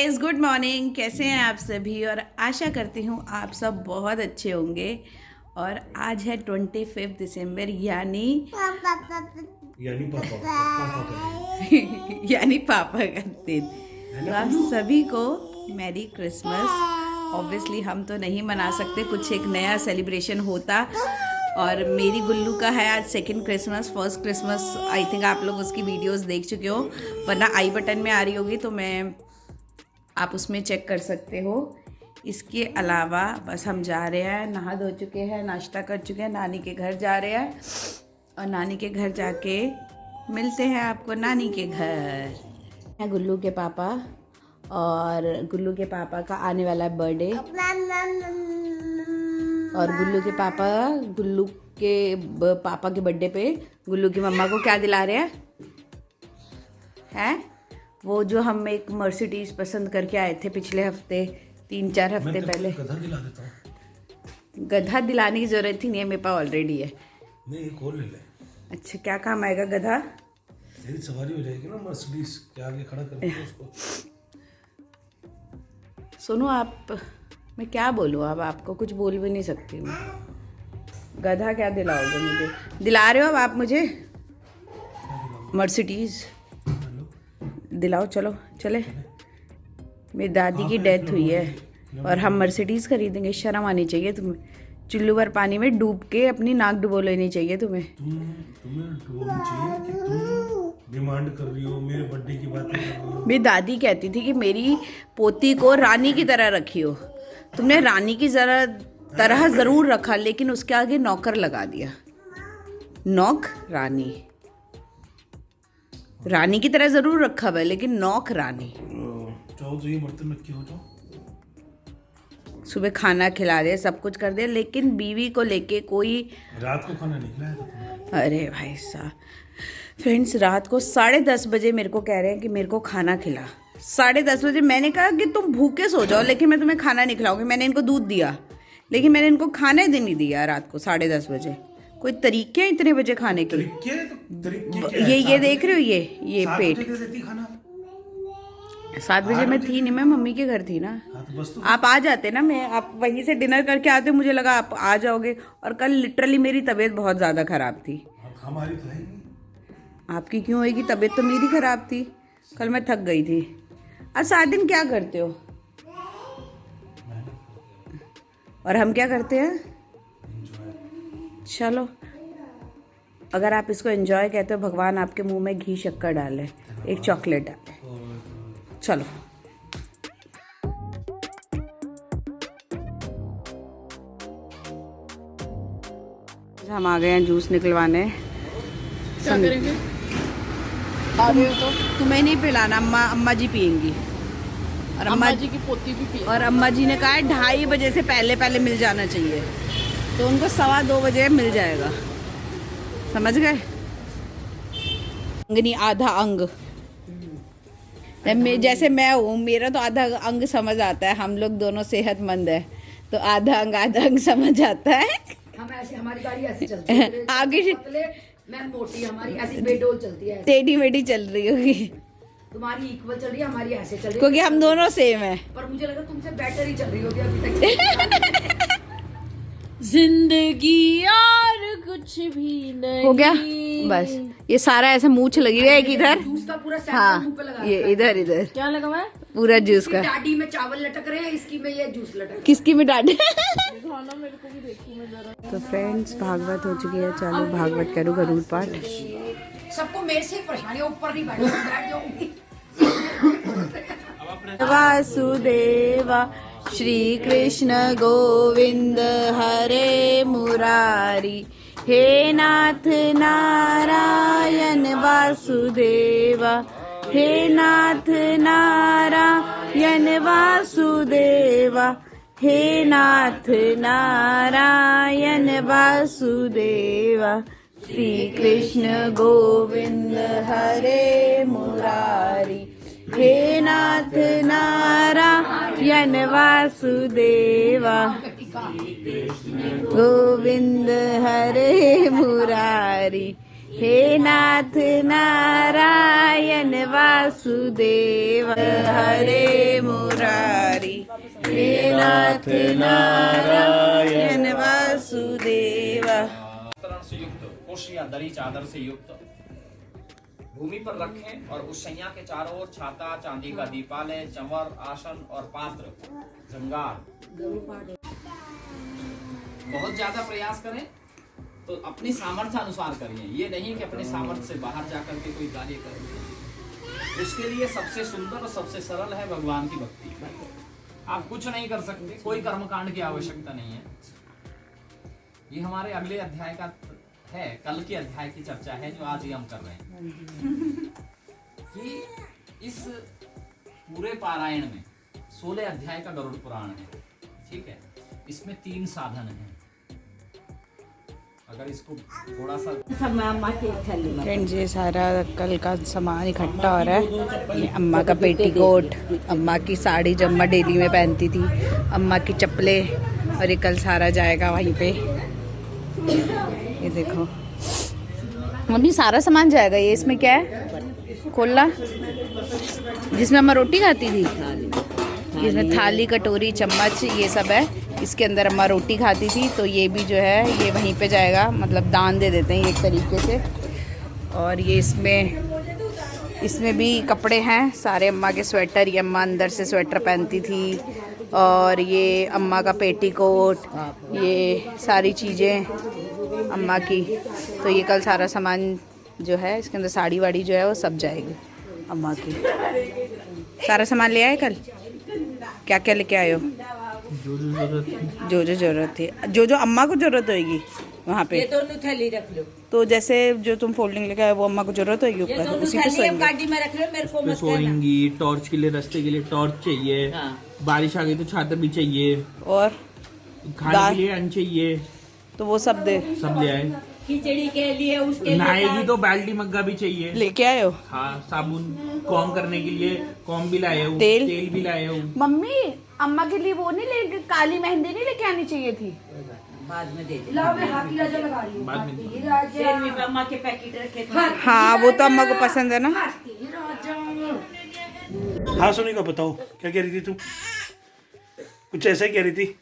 Guys, good morning. कैसे हैं आप सभी? और आशा करती हूँ आप सब बहुत अच्छे होंगे। और आज है 25 दिसंबर यानी यानी पापा का दिन। तो आप सभी को मैरी क्रिसमस। ऑब्वियसली हम तो नहीं मना सकते, कुछ एक नया सेलिब्रेशन होता। और मेरी गुल्लू का है आज second Christmas. First Christmas I think आप लोग उसकी वीडियोस देख चुके हो, वरना आई बटन में आ रही होगी तो मैं आप उसमें चेक कर सकते हो। इसके अलावा बस हम जा रहे हैं, नहा धो चुके हैं, नाश्ता कर चुके हैं, नानी के घर जा रहे हैं। और नानी के घर जाके मिलते हैं आपको नानी के घर। है गुल्लू के पापा, और गुल्लू के पापा का आने वाला है बर्थडे। और गुल्लू के पापा के बर्थडे पे गुल्लू की मम्मा को क्या दिला रहे हैं? वो जो हम एक मर्सिडीज पसंद करके आए थे पिछले हफ्ते, 3-4 हफ्ते पहले। गधा दिला देता हूँ। गधा दिलाने की जरूरत ही नहीं है, मेरे पास ऑलरेडी है। नहीं, एक और ले ले। अच्छा, क्या काम आएगा गधा? तेरी सवारी हो जाएगी ना मर्सिडीज के आगे खड़ा करके उसको। सुनो आप, मैं क्या बोलूँ अब, आपको कुछ बोल भी नहीं सकती मैं। गधा क्या दिलाओगे मुझे? दिला रहे हो अब आप मुझे मर्सिडीज? दिलाओ, चलो चले। मेरी दादी की डेथ हुई है और हम मर्सिडीज खरीदेंगे? शर्म आनी चाहिए तुम्हें। चुल्लू भर पानी में डूब के अपनी नाक डुबो लेनी चाहिए तुम्हें। तुम्हें डुबोनी चाहिए कि तुम डिमांड कर रही हो, मेरे बर्थडे की बातें कर रही हो। मेरी दादी कहती थी कि मेरी पोती को रानी की तरह रखी हो। तुमने रानी की तरह जरूर रखा, लेकिन उसके आगे नौकर लगा दिया। नौक रानी, रानी की तरह जरूर रखा हुआ है, लेकिन नौक रानी। चाहो तो ये बर्तन रखे हो, जाओ। सुबह खाना खिला दे, सब कुछ कर दे, लेकिन बीवी को लेके कोई। रात को खाना नहीं खिलाया था? अरे भाई साहब, फ्रेंड्स, रात को 10:30 बजे मेरे को कह रहे हैं कि मेरे को खाना खिला। 10:30 बजे मैंने कहा कि तुम भूखे सो जाओ, लेकिन मैं तुम्हें खाना नहीं खिलाऊंगी। मैंने इनको दूध दिया, लेकिन मैंने इनको खाने दिन नहीं दिया रात को 10:30 बजे। कोई तरीके हैं इतने बजे खाने के? ये देख रहे हो, ये पेट। 7 बजे मैं थी नहीं, मैं मम्मी के घर थी ना। आप आ जाते ना, मैं आप वहीं से डिनर करके आते, मुझे लगा आप आ जाओगे। और कल लिटरली मेरी तबीयत बहुत ज़्यादा ख़राब थी। हमारी तो है ही नहीं। आपकी क्यों होएगी? तबीयत तो मेरी ख़राब थी, कल मैं थक गई थी। अब 7 दिन क्या करते हो? और हम क्या करते हैं? चलो, अगर आप इसको एंजॉय कहते हो, भगवान आपके मुंह में घी शक्कर डाले, एक चॉकलेट डाले। चलो, हम आ गए हैं जूस निकलवाने। क्या करेंगे? आ गए हो तो तुम्हें नहीं पिलाना, अम्मा जी पियेंगी। और अम्मा जी की पोती भी पिए। और अम्मा जी ने कहा है 2:30 बजे से पहले मिल जाना चाहिए, तो उनको 2:15 बजे मिल जाएगा। समझ गए? अंगनी आधा अंग, जैसे मैं हूँ, मेरा तो आधा अंग समझ आता है। हम लोग दोनों सेहतमंद है, तो आधा अंग समझ आता है। हम ऐसे, हमारी गाड़ी ऐसे चलती है। आगे मैं मोटी, हमारी ऐसी बेडोल चलती है, टेढ़ी मेढ़ी चल रही होगी। तुम्हारी इक्वल चल रही है, हमारी ऐसे चल रही है। क्योंकि हम दोनों सेम है। पर मुझे लगा तुमसे बेटर ही चल रही होगी अभी तक। जिंदगी और कुछ भी नहीं हो गया बस। ये सारा ऐसे मूछ लगी है, एक इधर। जूस का पूरा सेट हाँ, मुंह पे लगा ये इधर क्या लगा हुआ है? पूरा जूस का। दाढ़ी में चावल लटक रहे हैं, इसकी में ये जूस लटक। किसकी में डांटे? खाना मेरे को भी देखी मैं जरा। तो फ्रेंड्स, भागवत हो चुकी है चालू। भागवत करूँ गरुड़ पाठ। सबको मेरे से परेशानी, ऊपर नहीं बैठ जाऊंगी। वासुदेवा श्री कृष्ण गोविंद हरे मुरारी, हे नाथ नारायण वासुदेवा, हे नाथ नारायण वासुदेवा, हे नाथ नारायण वासुदेवा, श्री कृष्ण गोविंद हरे मुरारी, हे नाथ नारायण वासुदेवा, गोविंद हरे मुरारी, हे नाथ नारायण वासुदेव हरे नाथ नारायण वासुदेव। तरण से युक्त कुश या दरी चादर से युक्त भूमि पर रखें और उस शैया के चारों ओर छाता, चांदी का दीपालय, चंवर, आसन और पात्र, जंगार। बहुत ज्यादा प्रयास करें तो अपनी सामर्थ्य अनुसार करिए, ये नहीं कि अपने सामर्थ्य से बाहर जाकर के कोई कार्य करें। उसके लिए सबसे सुंदर और सबसे सरल है भगवान की भक्ति। आप कुछ नहीं कर सकते, कोई कर्मकांड की आवश्यकता नहीं है। ये हमारे अगले अध्याय का है, कल के अध्याय की चर्चा है जो आज ही हम कर रहे हैं कि इस पूरे पारायण में 16 अध्याय का गरुड़ पुराण है, ठीक है। इसमें 3 साधन हैं। अगर इसको थोड़ा सा फ्रेंड्स, ये सारा कल का सामान इकट्ठा हो रहा है। ये अम्मा का पेटीकोट, अम्मा की साड़ी जो अम्मा डेली में पहनती थी, अम्मा की चप्पलें, और ये कल सारा जाएगा वहीं पे। ये देखो मम्मी, सारा सामान जाएगा। ये इसमें क्या है, खोलना, जिसमें अम्मा रोटी खाती थी। इसमें थाली, कटोरी, चम्मच, ये सब है। इसके अंदर अम्मा रोटी खाती थी, तो ये भी जो है ये वहीं पे जाएगा, मतलब दान दे देते हैं एक तरीके से। और ये इसमें भी कपड़े हैं सारे अम्मा के, स्वेटर, ये अम्मा अंदर से स्वेटर पहनती थी। और ये अम्मा का पेटीकोट, ये सारी चीज़ें अम्मा की। तो ये कल सारा सामान जो है इसके अंदर, साड़ी वाड़ी जो है वो सब जाएगी अम्मा की। सारा सामान ले आए कल? क्या क्या लेके आए हो? जो ज़रूरत थी, जो अम्मा को ज़रूरत होगी वहाँ पे। ये दोनों थैली रख लो। तो जैसे जो तुम फोल्डिंग लेके आए वो अम्मा को ज़रूरत होगी ऊपर, उसी पे सोएंगे। गाड़ी में रख लो, मेरे को मत सोएंगी। टॉर्च के लिए, रास्ते के लिए टॉर्च चाहिए। बारिश आ गई तो छाता भी चाहिए। और खाने के लिए अन्न चाहिए, तो वो सब ले आए। खिचड़ी के लिए, उसके नहाएगी तो बाल्टी मग्गा भी चाहिए, लेके आए हो। हाँ, साबुन, कॉम करने के लिए कॉम भी लाए हो, तेल भी लाए हो। मम्मी, अम्मा के लिए वो नहीं ले, काली मेहंदी नहीं लेके आनी चाहिए थी? बाद में दे दे। बाद में अम्मा के पैकेट रखे थे। हाँ, वो तो अम्मा को पसंद है ना। हाँ सोनिका, बताओ क्या कह रही थी तुम? कुछ ऐसा ही कह रही थी,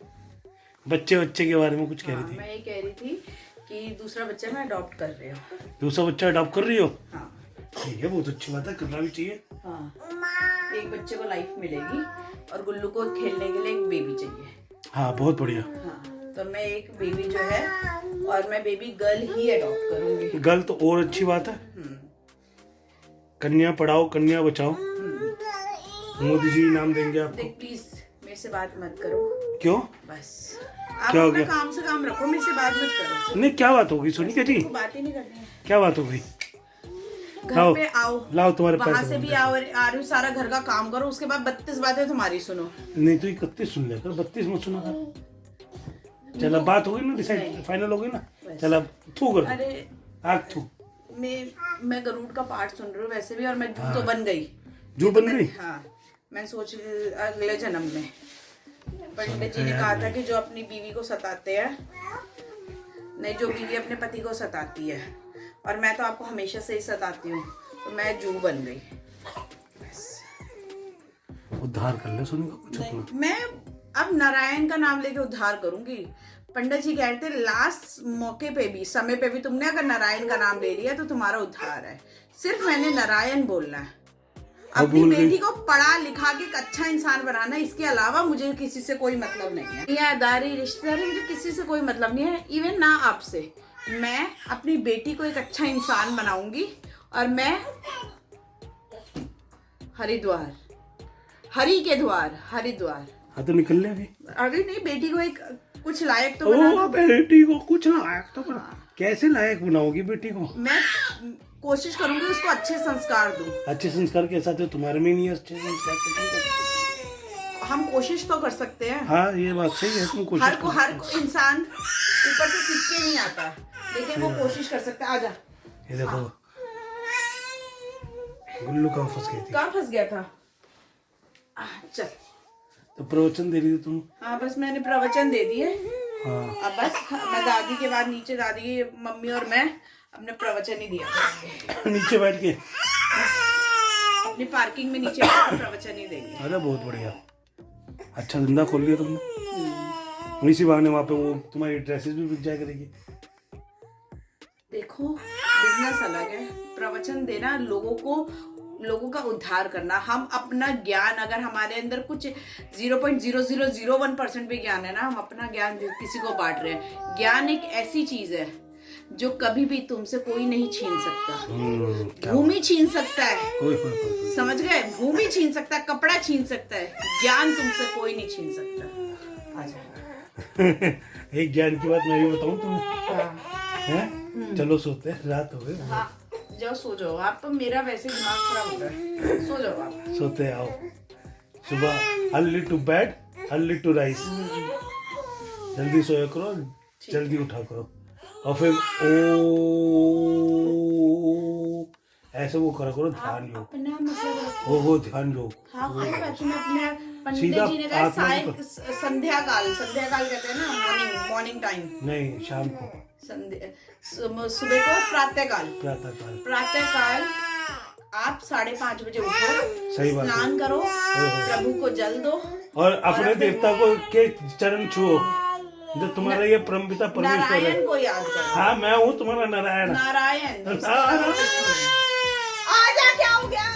बच्चे के बारे में कुछ कह रही थी। मैं ये कह रही थी कि दूसरा बच्चा मैं अडॉप्ट कर रही हूँ। दूसरा बच्चा अडॉप्ट कर रही हो? हाँ। ठीक है, बहुत अच्छी बात है, करना भी चाहिए। हाँ, एक बच्चे को लाइफ मिलेगी और गुल्लू को खेलने के लिए एक बेबी चाहिए। हाँ, बहुत बढ़िया। हाँ, तो मैं एक बेबी जो है, और मैं बेबी गर्ल ही अडॉप्ट करूंगी। गर्ल तो और अच्छी बात है। कन्या पढ़ाओ, कन्या बचाओ। मोदी जी नाम देंगे आपको। देख प्लीज मेरे से बात मत करो। क्यों? बस आप क्या हो अपना गया? काम से काम रखो, मेरे से बात मत करो। नहीं, क्या बात होगी सोनिका जी? बात ही नहीं करनी है। क्या बात हो गई? घर पे आओ, लाओ तुम्हारे वहाँ से भी आ रही हूँ, सारा घर का काम करो, उसके बाद 32 बातें तुम्हारी सुनो। नहीं तो 31 सुन लिया कर, 32 मत सुना कर। चलो, बात हो गई ना, डिसाइड फाइनल हो गई ना। चलो थू कर, अरे आग थू। मैं गरुड़ का पार्ट सुन रही हूँ वैसे भी, और मैं जू तो बन गई। जू बन गई? हाँ, मैं सोच अगले जन्म में। पंडित जी ने कहा था कि जो अपनी बीवी को सताते हैं, नहीं, जो बीवी अपने पति को सताती है, और मैं तो आपको हमेशा से ही सताती हूँ, तो मैं जू बन गई। उद्धार कर ले सोनिका कुछ अपना। मैं अब नारायण का नाम लेके उद्धार करूंगी। पंडित जी कहते थे लास्ट मौके पे भी, समय पे भी तुमने अगर नारायण का नाम ले लिया तो तुम्हारा उद्धार है। सिर्फ मैंने नारायण बोलना है। अपनी बेटी को पढ़ा लिखा के एक अच्छा इंसान बनाना, इसके अलावा मुझे किसी से कोई मतलब नहीं है। दुनियादारी, रिश्तेदारी, मुझे किसी से कोई मतलब नहीं है, इवन ना आपसे। मैं अपनी बेटी को एक अच्छा इंसान बनाऊंगी, और मैं हरिद्वार, हरि के द्वार, हरिद्वार। हाँ तो निकल ले अभी। अभी नहीं, बेटी को एक कुछ लायक तो बना। बेटी को कुछ लायक तो बना। कैसे लायक बनाओगी बेटी को? मैं कोशिश करूंगी उसको अच्छे संस्कार दूं। अच्छे संस्कार के साथ तुम्हारे में नहीं है अच्छे संस्कार तो हम कोशिश तो कर सकते हैं। हाँ, ये बात सही है, तुम कोशिश हर इंसान ऊपर से सीख के नहीं आता, लेकिन वो कोशिश कर सकता है। आजा। ये देखो, गुल्लू कहाँ फंस गई थी? कहाँ फंस गया था? चल, तो प्रवचन दे रही थी तुम। हाँ, बस मैंने प्रवचन दे दिए। हाँ, अब बस मैं दादी के बाद नीचे, दादी की मम्मी और मैं अपने प्रवचन ही दिया नीचे बैठ के अपनी पार्किंग में नीचे बैठ के प्रवचन ही देंगे। अरे बहुत बढ़िया, अच्छा धंधा खोल लिया तुमने। इसी बहाने वहाँ पे वो तुम्हारी ड्रेसेस भी बिक जाया करेगी। देखो बिजनेस अलग है, प्रवचन देना, लोगों का उद्धार करना। हम अपना ज्ञान, अगर हमारे अंदर कुछ 0.0001% भी ज्ञान है ना, हम अपना ज्ञान किसी को बांट रहे हैं। ज्ञान एक ऐसी चीज है जो कभी भी तुमसे कोई नहीं छीन सकता। भूमि छीन सकता है, समझ गए? भूमि छीन सकता है, कपड़ा छीन सकता है, ज्ञान तुमसे कोई नहीं छीन सकता। एक ज्ञान की बात मैं भी बताऊं तुम हैं? चलो सोते हैं, रात हो गई। हाँ जाओ सो जाओ आप, तो मेरा वैसे दिमाग खराब हो रहा है, सो जाओ आप। सोते आओ, सुबह early to bed early to rise. जल्दी सोया करो, जल्दी उठा करो, और फिर ओ ऐसे वो करा करो, ध्यान योग। अपना मतलब हो ध्यान योग। हाँ कोई बात नहीं, अपने पंडित सीधा जी ने कहा आत्मा को संध्या काल कहते हैं ना, मॉर्निंग टाइम, नहीं शाम को, सुबह को प्रातः काल आप 5:30 बजे उठो, सही बात है। स्नान करो, प्रभु को जल दो, और अपने देवता को के चरण छुओ, जो तुम्हारा ये परमपिता परमेश्वर है। नारायण को याद करो। हाँ मैं हूँ तुम्हारा नारायण। नारायण आजा, क्या हो गया?